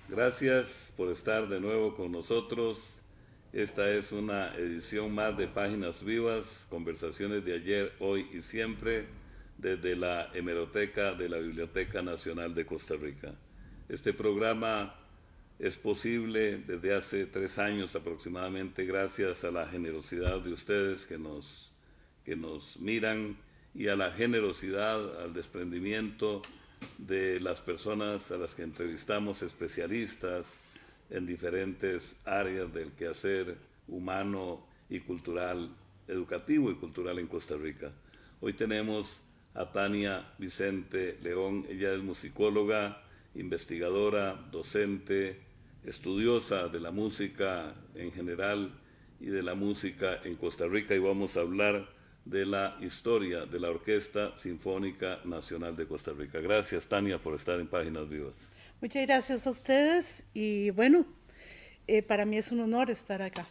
Gracias por estar de nuevo con nosotros. Esta es una edición más de Páginas Vivas, conversaciones de ayer, hoy y siempre, desde la hemeroteca de la Biblioteca Nacional de Costa Rica. Este programa es posible desde hace 3 años aproximadamente gracias a la generosidad de ustedes que nos miran y a la generosidad, al desprendimiento de las personas a las que entrevistamos, especialistas en diferentes áreas del quehacer humano y cultural, educativo y cultural en Costa Rica. Hoy tenemos a Tania Vicente León. Ella es musicóloga, investigadora, docente, estudiosa de la música en general y de la música en Costa Rica, y vamos a hablar de la historia de la Orquesta Sinfónica Nacional de Costa Rica. Gracias, Tania, por estar en Páginas Vivas. Muchas gracias a ustedes y bueno, para mí es un honor estar acá.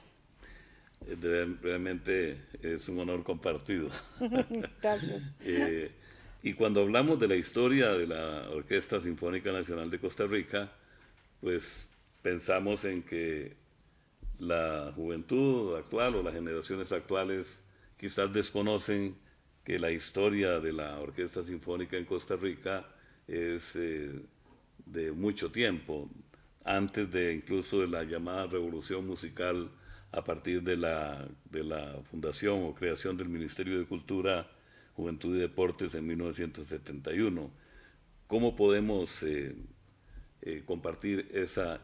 Realmente es un honor compartido. Gracias. Y cuando hablamos de la historia de la Orquesta Sinfónica Nacional de Costa Rica, pues pensamos en que la juventud actual o las generaciones actuales quizás desconocen que la historia de la Orquesta Sinfónica en Costa Rica es de mucho tiempo, antes de incluso de la llamada revolución musical a partir de la fundación o creación del Ministerio de Cultura, Juventud y Deportes en 1971. ¿Cómo podemos compartir esa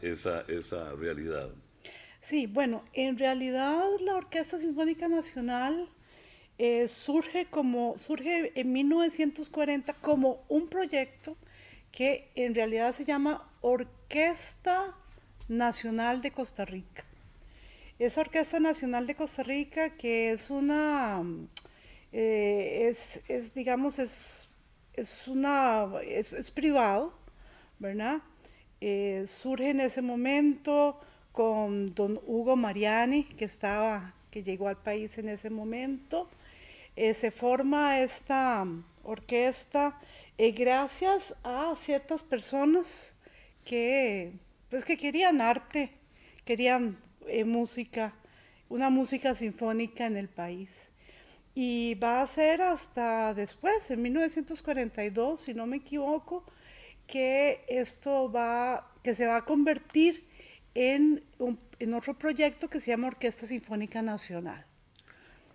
realidad? Sí, bueno, en realidad la Orquesta Sinfónica Nacional surge en 1940 como un proyecto que en realidad se llama Orquesta Nacional de Costa Rica. Esa Orquesta Nacional de Costa Rica, que es una, digamos, es privado, ¿verdad? Surge en ese momento con don Hugo Mariani, que llegó al país en ese momento. Se forma esta orquesta gracias a ciertas personas que querían arte, querían música, una música sinfónica en el país. Y va a ser hasta después, en 1942, si no me equivoco, que se va a convertir en otro proyecto que se llama Orquesta Sinfónica Nacional.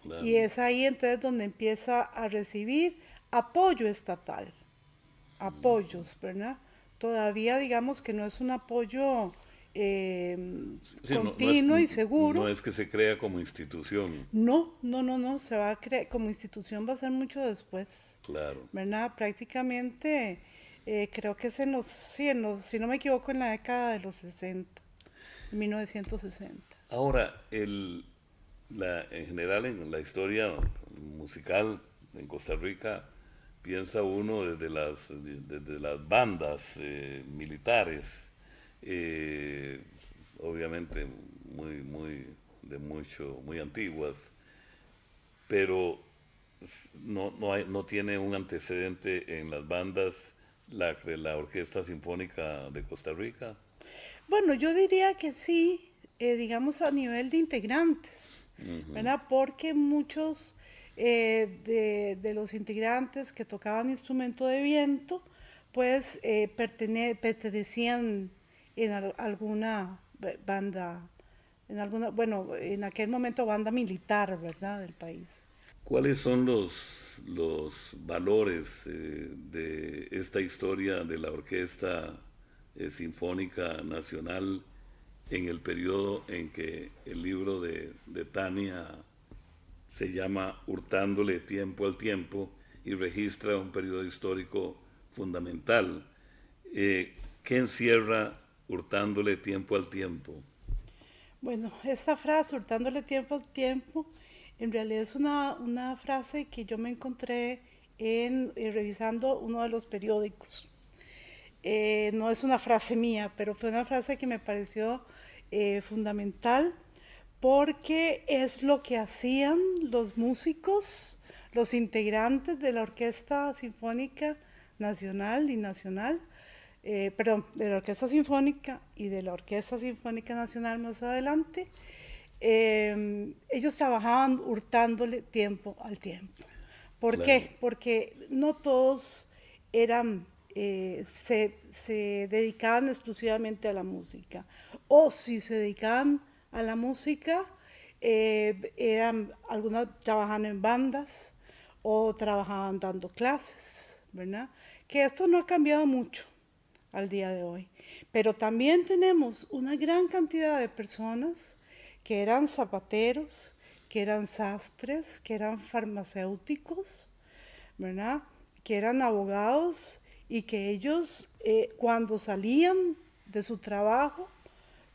Claro. Y es ahí entonces donde empieza a recibir apoyo estatal, apoyos, ¿verdad? Todavía digamos que no es un apoyo Sí, continuo y seguro. No es que se crea como institución. No, se va a crear, como institución va a ser mucho después, Claro. ¿verdad? Prácticamente creo que si no me equivoco, en la década de los 60, 1960. Ahora, en general en la historia musical en Costa Rica, piensa uno desde las bandas militares, obviamente muy antiguas, pero no tiene un antecedente en las bandas la Orquesta Sinfónica de Costa Rica. Bueno, yo diría que sí, digamos a nivel de integrantes, ¿verdad? Porque muchos de los integrantes que tocaban instrumento de viento, pues pertenecían en alguna banda, bueno, en aquel momento banda militar, ¿verdad? Del país. ¿Cuáles son los valores de esta historia de la Orquesta Sinfónica Nacional en el periodo en que el libro de Tania se llama Hurtándole tiempo al tiempo y registra un periodo histórico fundamental. ¿Qué encierra hurtándole tiempo al tiempo? Bueno, esta frase, hurtándole tiempo al tiempo, en realidad es una frase que yo me encontré revisando uno de los periódicos. No es una frase mía, pero fue una frase que me pareció fundamental porque es lo que hacían los músicos, los integrantes de la Orquesta Sinfónica Nacional y Nacional, perdón, de la Orquesta Sinfónica y de la Orquesta Sinfónica Nacional más adelante. Ellos trabajaban hurtándole tiempo al tiempo. ¿Por Claro. qué? Porque no todos eran, se dedicaban exclusivamente a la música. O si se dedicaban a la música, algunas trabajaban en bandas o trabajaban dando clases, ¿verdad? Que esto no ha cambiado mucho al día de hoy. Pero también tenemos una gran cantidad de personas que eran zapateros, que eran sastres, que eran farmacéuticos, ¿verdad? Que eran abogados y que ellos cuando salían de su trabajo,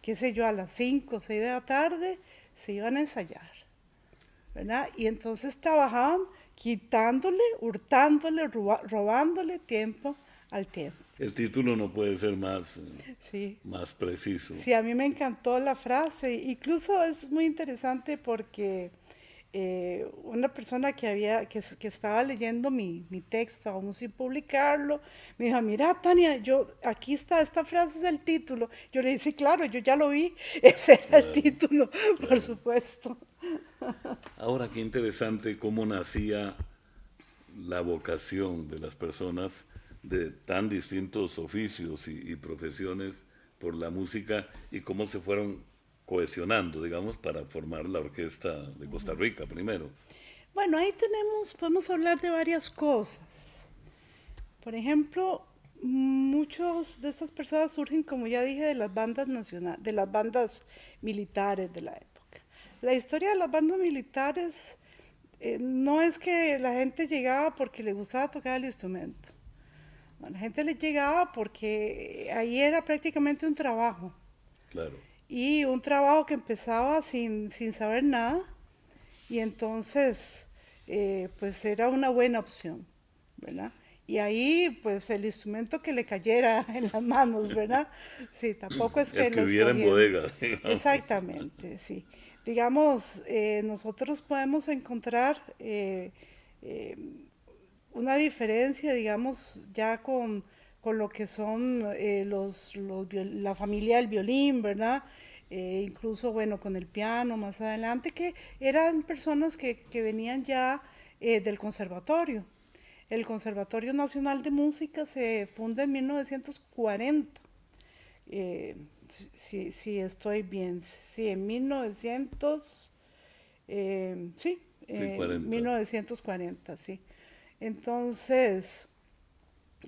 qué sé yo, a las 5 o 6 de la tarde, se iban a ensayar, ¿verdad? Y entonces trabajaban quitándole, hurtándole, robándole tiempo al tiempo. El título no puede ser más, Sí. más preciso. Sí, a mí me encantó la frase. Incluso es muy interesante porque una persona que estaba leyendo mi texto, aún sin publicarlo, me dijo, mira, Tania, aquí está, esta frase es el título. Yo le dije, sí, claro, yo ya lo vi, ese era el título, por supuesto. Ahora, qué interesante cómo nacía la vocación de las personas de tan distintos oficios y profesiones por la música y cómo se fueron cohesionando, digamos, para formar la Orquesta de Costa Rica primero. Bueno, ahí podemos hablar de varias cosas. Por ejemplo, muchos de estas personas surgen, como ya dije, de las bandas nacionales, de las bandas militares de la época. La historia de las bandas militares no es que la gente llegaba porque le gustaba tocar el instrumento. No, la gente le llegaba porque ahí era prácticamente un trabajo. Claro. Y un trabajo que empezaba sin saber nada. Y entonces, pues era una buena opción, ¿verdad? Y ahí, pues el instrumento que le cayera en las manos, ¿verdad? Sí, tampoco es que El que lo hubiera en escogieran. bodega, digamos. Exactamente, sí. Digamos, nosotros podemos encontrar eh, una diferencia, digamos, ya con lo que son la familia del violín, ¿verdad? Incluso, bueno, con el piano más adelante, que eran personas que venían ya del conservatorio. El Conservatorio Nacional de Música se funda en 1940. Eh, si estoy bien, sí, en 1900, sí, Sí, 40. 1940, sí. Entonces,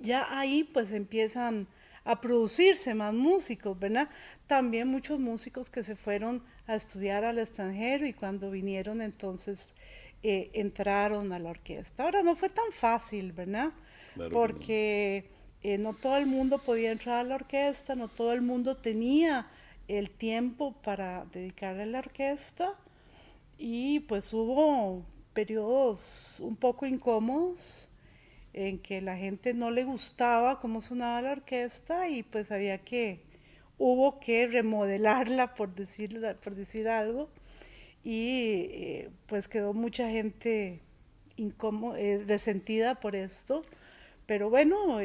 ya ahí pues empiezan a producirse más músicos, ¿verdad? También muchos músicos que se fueron a estudiar al extranjero y cuando vinieron entonces entraron a la orquesta. Ahora no fue tan fácil, ¿verdad? Claro que no. Porque no todo el mundo podía entrar a la orquesta, no todo el mundo tenía el tiempo para dedicarle a la orquesta y pues hubo periodos un poco incómodos en que la gente no le gustaba cómo sonaba la orquesta y pues hubo que remodelarla por decir algo y pues quedó mucha gente resentida por esto, pero bueno,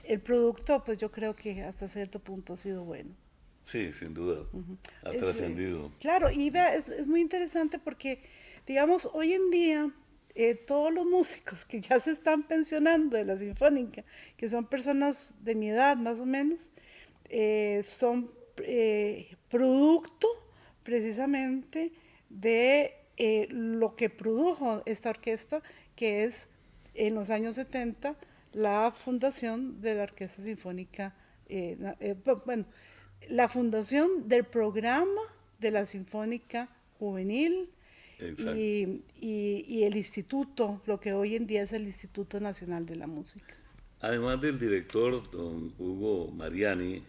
el producto pues yo creo que hasta cierto punto ha sido bueno. Sí, sin duda. Ha Es, trascendido. claro, y vea, es muy interesante porque, digamos, hoy en día todos los músicos que ya se están pensionando de la Sinfónica, que son personas de mi edad más o menos, son producto precisamente de lo que produjo esta orquesta, que es en los años 70 la fundación de la Orquesta Sinfónica, bueno, la fundación del programa de la Sinfónica Juvenil Exacto. y el instituto, lo que hoy en día es el Instituto Nacional de la Música. Además del director, don Hugo Mariani,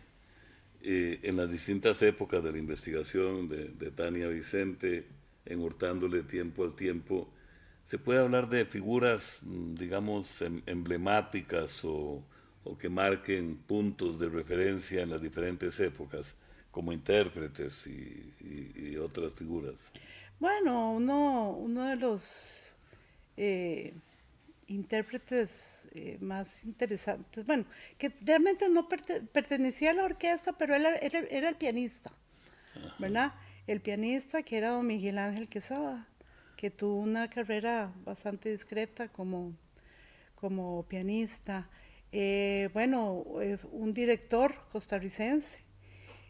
en las distintas épocas de la investigación de Tania Vicente, en Hurtándole Tiempo al Tiempo, ¿se puede hablar de figuras, digamos, emblemáticas o que marquen puntos de referencia en las diferentes épocas, como intérpretes y otras figuras? Bueno, uno de los eh, intérpretes más interesantes, bueno, que realmente no pertenecía a la orquesta, pero él era el pianista, ¿verdad? El pianista que era don Miguel Ángel Quesada, que tuvo una carrera bastante discreta como pianista. Bueno, un director costarricense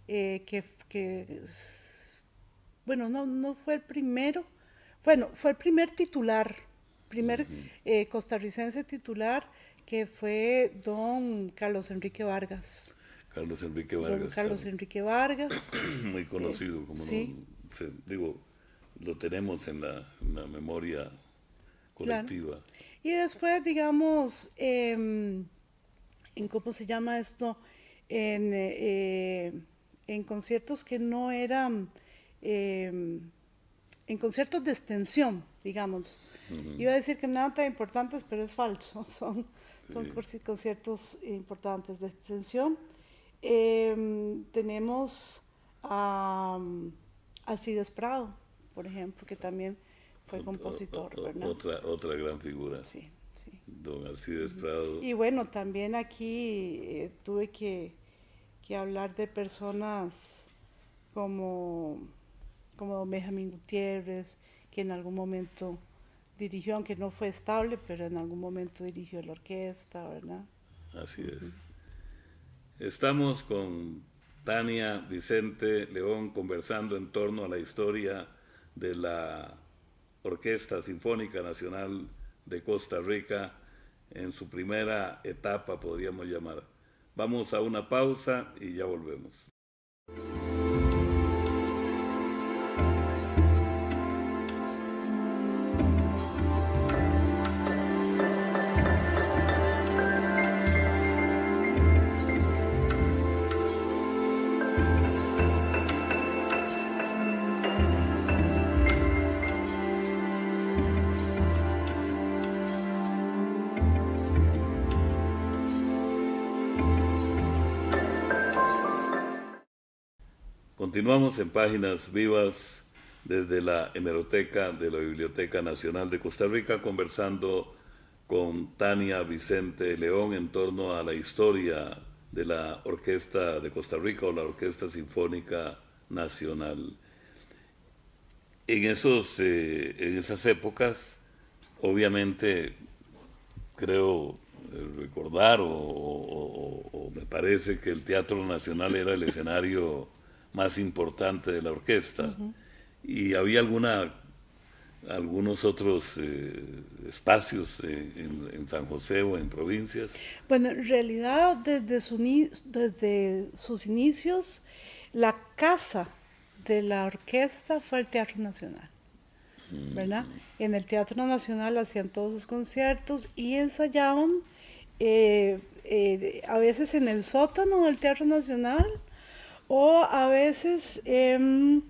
que bueno, no fue el primero, bueno, fue el primer titular, primer costarricense titular, que fue don Carlos Enrique Vargas. Carlos Enrique Don Vargas, Carlos claro. Enrique Vargas, Muy conocido, como no, sí, digo, lo tenemos en la memoria claro. colectiva. Y después, digamos, en cómo se llama esto, en, eh, en conciertos que no eran, eh, en conciertos de extensión, digamos. Iba a decir que nada tan importantes, pero es falso. Son conciertos importantes de extensión. Tenemos a Alcides Prado, por ejemplo, que también fue compositor, ¿verdad? Otra gran figura, Sí, sí. don Alcides Prado. Y bueno, también aquí tuve que hablar de personas como, como don Benjamín Gutiérrez, que en algún momento dirigió, aunque no fue estable, pero en algún momento dirigió la orquesta, ¿verdad? Así es. Estamos con Tania Vicente León conversando en torno a la historia de la Orquesta Sinfónica Nacional de Costa Rica en su primera etapa, podríamos llamar. Vamos a una pausa y ya volvemos. Continuamos en Páginas Vivas desde la hemeroteca de la Biblioteca Nacional de Costa Rica, conversando con Tania Vicente León en torno a la historia de la Orquesta de Costa Rica o la Orquesta Sinfónica Nacional. En esas épocas, obviamente, creo recordar o me parece que el Teatro Nacional era el escenario más importante de la orquesta. Y había algunos otros espacios en San José o en provincias. Bueno, en realidad desde sus inicios, la casa de la orquesta fue el Teatro Nacional, ¿verdad? En el Teatro Nacional hacían todos sus conciertos y ensayaban a veces en el sótano del Teatro Nacional o a veces en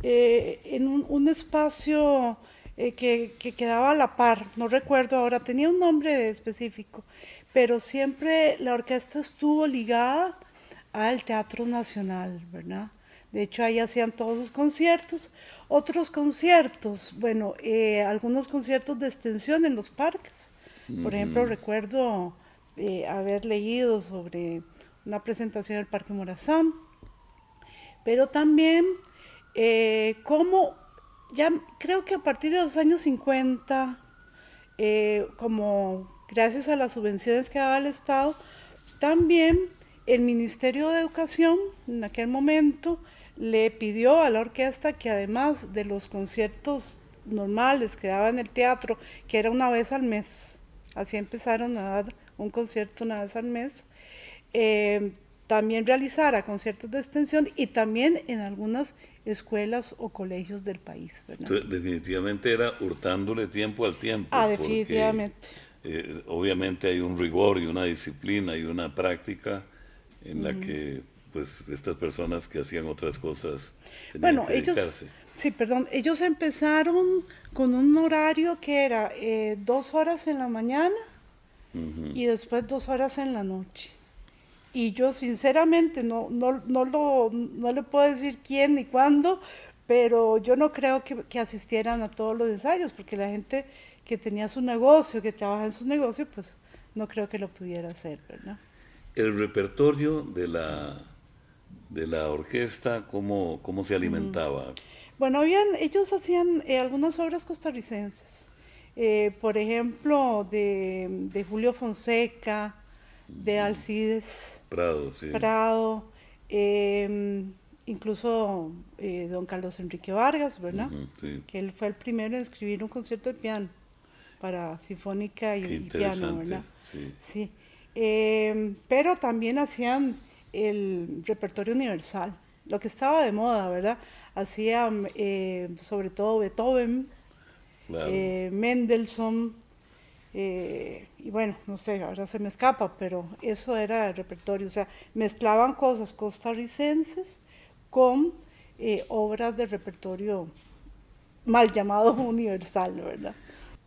un espacio que quedaba a la par, no recuerdo ahora, tenía un nombre específico, pero siempre la orquesta estuvo ligada al Teatro Nacional, ¿verdad? De hecho, ahí hacían todos los conciertos. Otros conciertos, bueno, algunos conciertos de extensión en los parques. Por ejemplo, recuerdo haber leído sobre una presentación del Parque Morazán, pero también como ya creo que a partir de los años 50, como gracias a las subvenciones que daba el Estado, también el Ministerio de Educación en aquel momento le pidió a la orquesta que además de los conciertos normales que daba en el teatro, que era una vez al mes, así empezaron a dar un concierto una vez al mes, también realizara conciertos de extensión y también en algunas escuelas o colegios del país, ¿verdad? Entonces, definitivamente era hurtándole tiempo al tiempo, porque Definitivamente. obviamente hay un rigor y una disciplina y una práctica en la que pues estas personas que hacían otras cosas tenían Bueno, que dedicarse. ellos empezaron con un horario que era 2 horas en la mañana y después 2 horas en la noche. Y yo sinceramente no le puedo decir quién ni cuándo, pero yo no creo que asistieran a todos los ensayos, porque la gente que tenía su negocio, que trabaja en su negocio, pues no creo que lo pudiera hacer, ¿verdad? El repertorio de la orquesta, ¿cómo se alimentaba? Bueno, ellos hacían algunas obras costarricenses, por ejemplo, de Julio Fonseca, de Alcides Prado, sí. Prado, eh, incluso don Carlos Enrique Vargas, ¿verdad? Ujú, sí. Que él fue el primero en escribir un concierto de piano para sinfónica Qué y piano, interesante, ¿verdad? sí. Sí. Pero también hacían el repertorio universal, lo que estaba de moda, ¿verdad? Hacían sobre todo Beethoven, Claro. Mendelssohn, y bueno, no sé, ahora se me escapa, pero eso era el repertorio, o sea, mezclaban cosas costarricenses con obras de repertorio mal llamado universal, ¿verdad?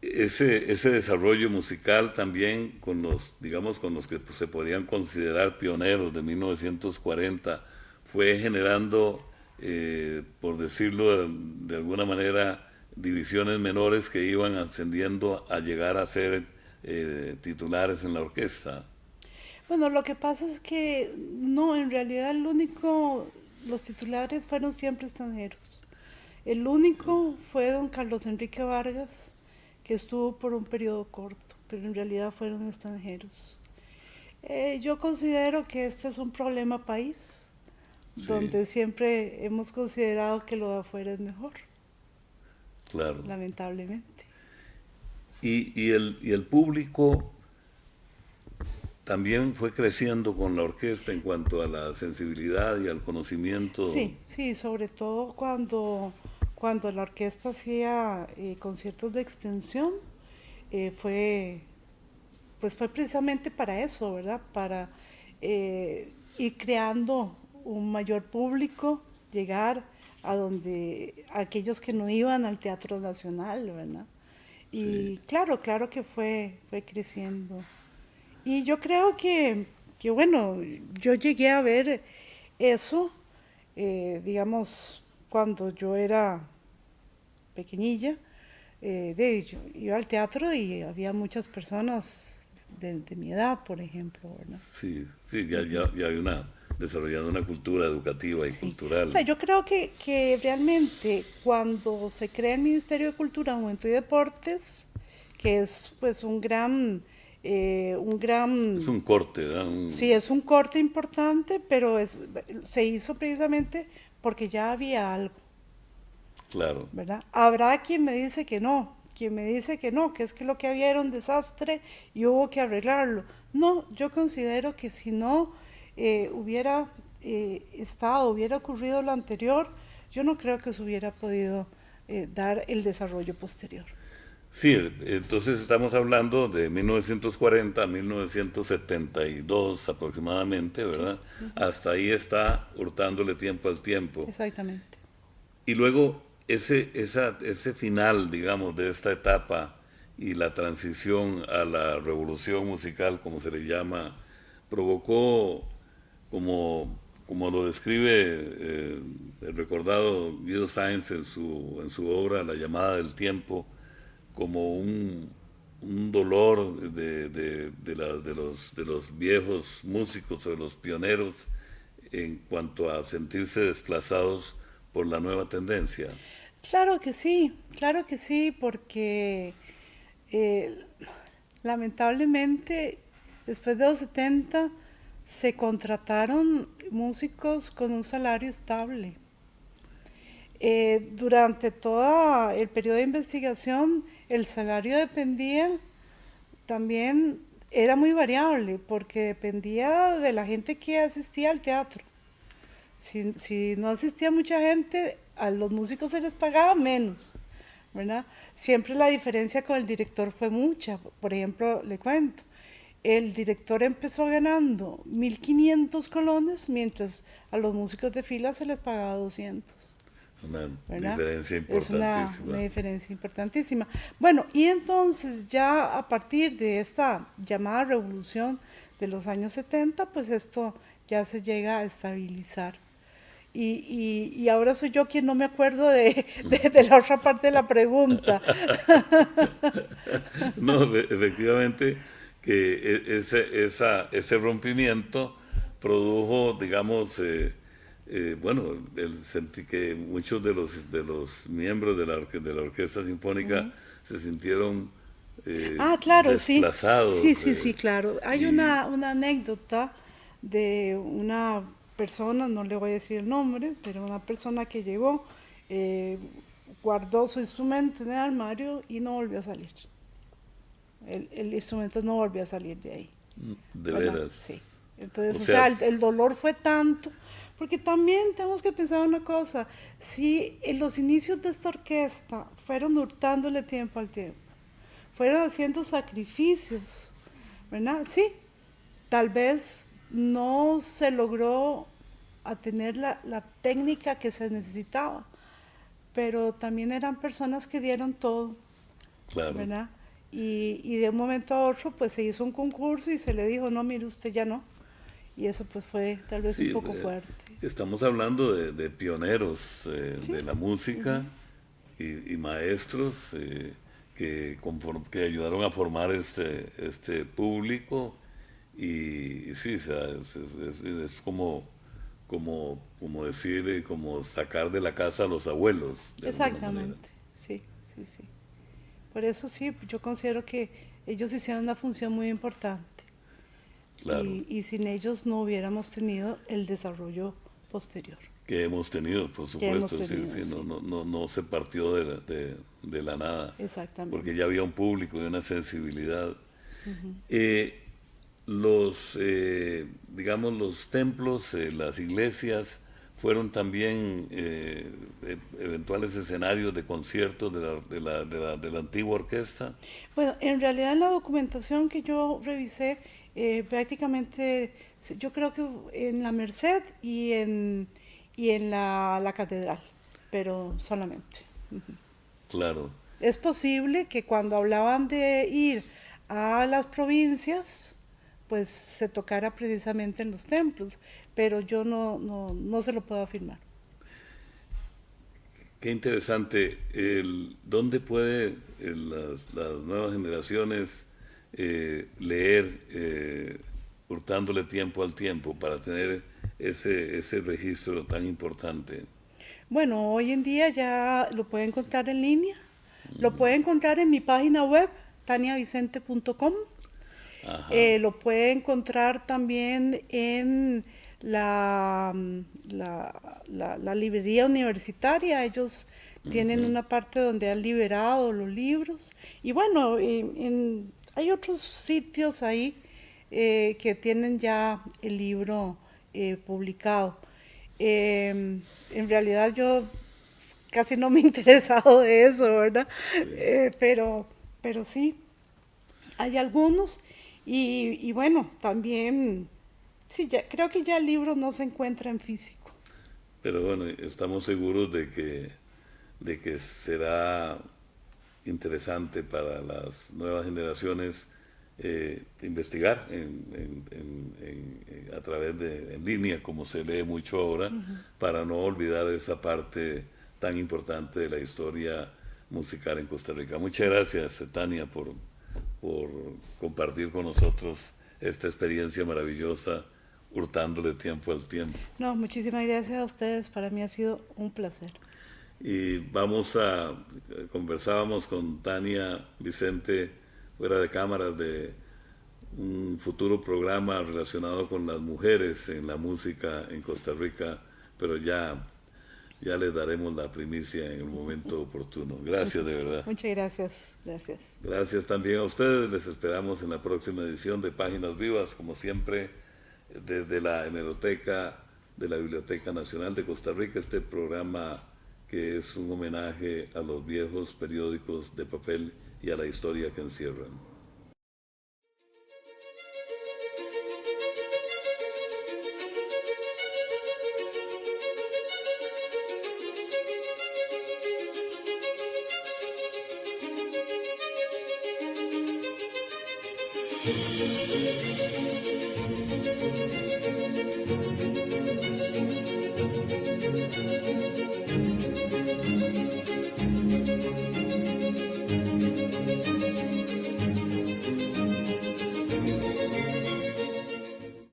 Ese desarrollo musical también con los, digamos, con los que pues, se podían considerar pioneros de 1940, fue generando, por decirlo de alguna manera, divisiones menores que iban ascendiendo a llegar a ser titulares en la orquesta. Bueno, lo que pasa es que no, en realidad los titulares fueron siempre extranjeros. El único fue don Carlos Enrique Vargas, que estuvo por un periodo corto, pero en realidad fueron extranjeros. Yo considero que este es un problema país, Sí, donde siempre hemos considerado que lo de afuera es mejor, claro. lamentablemente. Y el público también fue creciendo con la orquesta en cuanto a la sensibilidad y al conocimiento. Sí, sí, sobre todo cuando la orquesta hacía conciertos de extensión, eh, fue, pues fue precisamente para eso, ¿verdad? Para ir creando un mayor público, llegar a aquellos que no iban al Teatro Nacional, ¿verdad? Sí. Y claro que fue creciendo. Y yo creo que bueno, yo llegué a ver eso, digamos, cuando yo era pequeñilla, yo iba al teatro y había muchas personas de mi edad, por ejemplo, ¿verdad? Sí, sí, ya hay desarrollando una cultura educativa y Sí, o sea, cultural. yo creo que realmente cuando se crea el Ministerio de Cultura, Juventud y Deportes, que es pues un Es gran un corte, ¿verdad? sí, es un corte importante, pero se hizo precisamente porque ya había algo, Claro, ¿verdad? Habrá quien me dice que no, quien me dice que no, que es que lo que había era un desastre y hubo que arreglarlo. No, yo considero que si no hubiera hubiera ocurrido lo anterior, yo no creo que se hubiera podido dar el desarrollo posterior. sí, entonces estamos hablando de 1940 a 1972 aproximadamente, Sí, ¿verdad? Hasta ahí está hurtándole tiempo al tiempo. exactamente. Y luego ese final, digamos, de esta etapa y la transición a la revolución musical, como se le llama, provocó, como lo describe el recordado Guido Sáenz en su obra La llamada del tiempo, como un dolor de los viejos músicos o de los pioneros en cuanto a sentirse desplazados por la nueva tendencia. Claro que sí, porque eh, lamentablemente después de los 70 se contrataron músicos con un salario estable. Durante todo el periodo de investigación, el salario dependía también era muy variable porque dependía de la gente que asistía al teatro. Si no asistía mucha gente, a los músicos se les pagaba menos, ¿verdad? Siempre la diferencia con el director fue mucha. Por ejemplo, le cuento, el director empezó ganando 1.500 colones, mientras a los músicos de fila se les pagaba 200. Una ¿Verdad? diferencia Es importantísima. una diferencia importantísima. Bueno, y entonces ya a partir de esta llamada revolución de los años 70, pues esto ya se llega a estabilizar. Y ahora soy yo quien no me acuerdo de la otra parte de la pregunta. No, efectivamente que ese rompimiento produjo, digamos, bueno, sentí que muchos de los miembros de la Orquesta Sinfónica se sintieron Ah, claro, sí. Sí, desplazados. sí, sí, claro. Hay Y una anécdota de una persona, no le voy a decir el nombre, pero una persona que llegó, eh, guardó su instrumento en el armario y no volvió a salir. El instrumento no volvió a salir de ahí, de ¿verdad? veras, Sí. o Entonces, o sea, sea, el dolor fue tanto, porque también tenemos que pensar una cosa, si en los inicios de esta orquesta fueron hurtándole tiempo al tiempo, fueron haciendo sacrificios, ¿verdad? Sí, tal vez no se logró a tener la técnica que se necesitaba, pero también eran personas que dieron todo, claro. ¿verdad? Y de un momento a otro pues se hizo un concurso y se le dijo, no, mire usted ya no. Y eso pues fue tal vez un Sí, poco fuerte. estamos hablando de pioneros Sí, de la música y maestros que ayudaron a formar este público y sí, o sea, es como decir, como sacar de la casa a los abuelos, de alguna manera. exactamente, sí, sí, sí. Por eso sí, yo considero que ellos hicieron una función muy importante Claro, y sin ellos no hubiéramos tenido el desarrollo posterior que hemos tenido, por que hemos supuesto, sí, tenido, sí, sí, no se partió de la nada, porque exactamente. ya había un público y una sensibilidad. Eh, digamos, los templos, las iglesias, fueron también eventuales escenarios de conciertos de la antigua orquesta. Bueno, en realidad en la documentación que yo revisé, prácticamente yo creo que en la Merced y en la catedral, pero solamente. Claro, Es posible que cuando hablaban de ir a las provincias, pues se tocara precisamente en los templos, pero yo no se lo puedo afirmar. qué interesante. ¿Dónde puede las nuevas generaciones leer hurtándole tiempo al tiempo para tener ese registro tan importante? Bueno, hoy en día ya lo puede encontrar en línea, lo puede encontrar en mi página web, taniavicente.com. Ajá. Lo puede encontrar también en la librería universitaria. Ellos tienen una parte donde han liberado los libros. Y bueno, hay otros sitios ahí que tienen ya el libro publicado. En realidad yo casi no me he interesado de eso, ¿verdad? Sí. Pero sí, hay algunos y bueno, también, sí, ya, creo que ya el libro no se encuentra en físico. Pero bueno, estamos seguros de que será interesante para las nuevas generaciones investigar a través en línea, como se lee mucho ahora, para no olvidar esa parte tan importante de la historia musical en Costa Rica. Muchas gracias, Tania, por compartir con nosotros esta experiencia maravillosa, hurtándole tiempo al tiempo. No, muchísimas gracias a ustedes, para mí ha sido un placer. Y conversábamos con Tania Vicente fuera de cámaras de un futuro programa relacionado con las mujeres en la música en Costa Rica, pero ya ya les daremos la primicia en el momento oportuno. Gracias de verdad. Muchas gracias. Gracias. Gracias también a ustedes. Les esperamos en la próxima edición de Páginas Vivas, como siempre, desde la hemeroteca de la Biblioteca Nacional de Costa Rica, este programa que es un homenaje a los viejos periódicos de papel y a la historia que encierran.